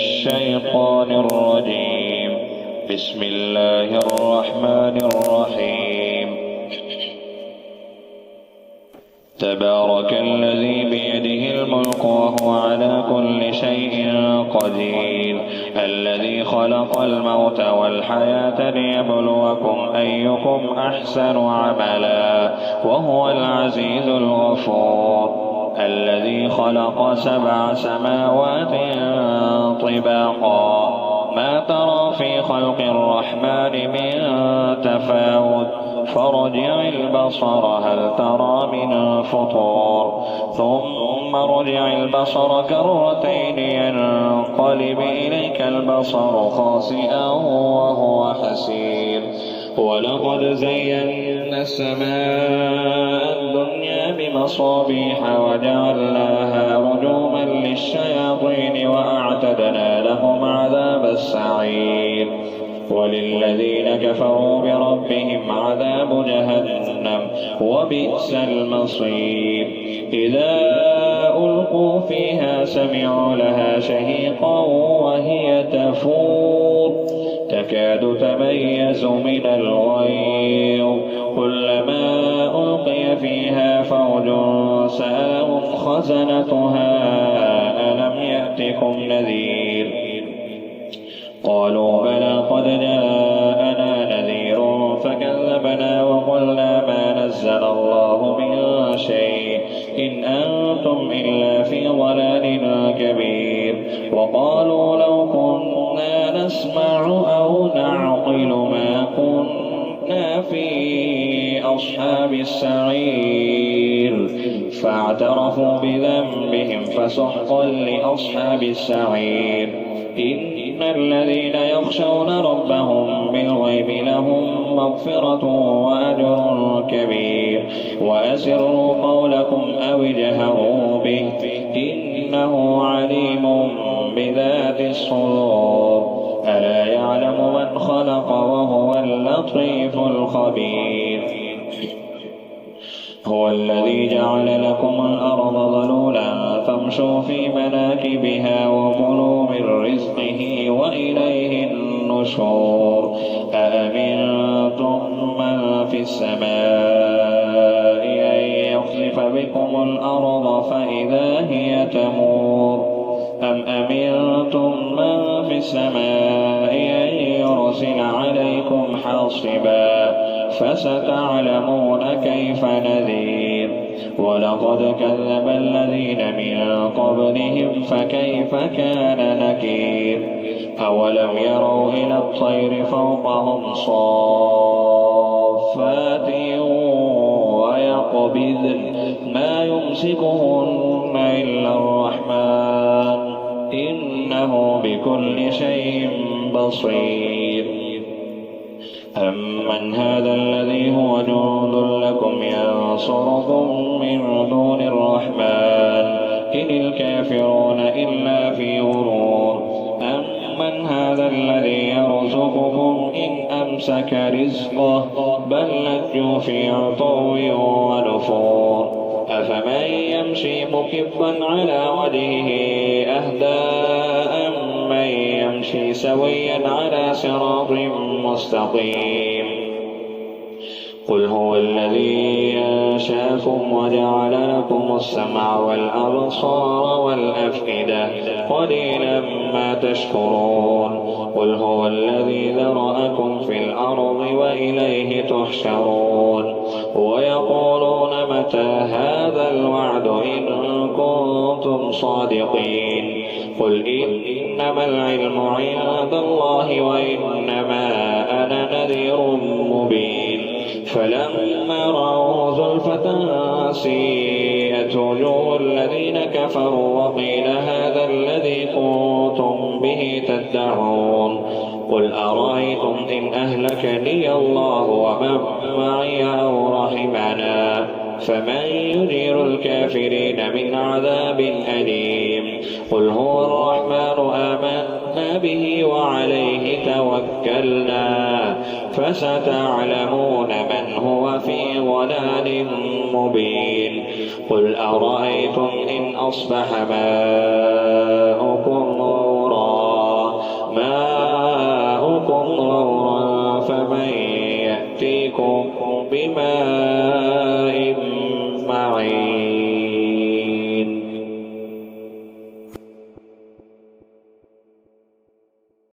الشيطان الرجيم. بسم الله الرحمن الرحيم. تبارك الذي بيده الملك وهو على كل شيء قدير، الذي خلق الموت والحياة ليبلوكم أيكم أحسن عملا وهو العزيز الغفور، الذي خلق 7 سماوات طباقا ما ترى في خلق الرحمن من تفاوت فرجع البصر هل ترى من فطور، ثم رجع البصر كرتين ينقلب إليك البصر خاسئا وهو حسير. ولقد زينا السماء الدنيا بمصابيح وجعلناها رجوما للشياطين وأعتدنا لهم عذاب السعير. وللذين كفروا بربهم عذاب جهنم وبئس المصير. إذا ألقوا فيها سمعوا لها شهيقا وهي تفور تكاد تميز من الغيظ، كلما ألقي فيها فوج سألهم خزنتها ألم يأتكم نذير، قالوا بلى قد جاءنا نذير فكذبنا وقلنا ما نزل الله من شيء إن أنتم إلا في ضلال كبير. وقالوا لو كنا نسمع أو نعقل ما كنا في أصحاب السعير، فاعترفوا بذنبهم فسحقا لأصحاب السعير. إن الذين يخشون ربهم بالغيب لهم مغفرة وأجر كبير. وأسروا قولكم أو اجهروا به إنه عليم بذات الصدور. ألا يعلم من خلق وهو اللطيف الخبير. هو الذي جعل لكم الأرض ذلولا فامشوا في مناكبها وكلوا من رزقه وإليه النشور. أأمنتم من في السماء أن يخسف بكم الأرض فإذا هي تمور، أم أمنتم من في السماء أن يرسل عليكم حاصبا فستعلمون كيف نذير. ولقد كذب الذين من قبلهم فكيف كان نكير. أولم يروا إلى الطير فوقهم صافات ويقبضن ما يمسكهن إلا الرحمن إنه بكل شيء بصير. أمن هذا الذي هو جند لكم ينصركم من دون الرحمن إن الكافرون إلا في غرور. أمن هذا الذي يرزقكم إن أمسك رزقه بل لجوا في عتو ونفور. أفمن يمشي مكبا على وجهه أهدى أمن يمشي سويا على صراط مستقيم. قل هو الذي أنشأكم وجعل لكم السمع والأبصار والأفئدة قليلا ما تشكرون. قل هو الذي ذرأكم في الأرض وإليه تحشرون. ويقولون متى هذا الوعد إن كنتم صادقين. قل إنما العلم عند الله وإنما أنا نذير مبين. فلما رأوا زلفة سيئت وجوه الذين كفروا وقيل هذا الذي كنتم به تدعون. قل أرأيتم إن أهلكني الله ومن معي أو رحمنا فمن يجير الكافرين من عذاب أليم. قل هو الرحمن آمنا به وعليه توكلنا فستعلمون من هو في ضلال مبين. قل أرأيتم إن أصبح ماؤكم غورا ضرا فمن يأتيكم بماء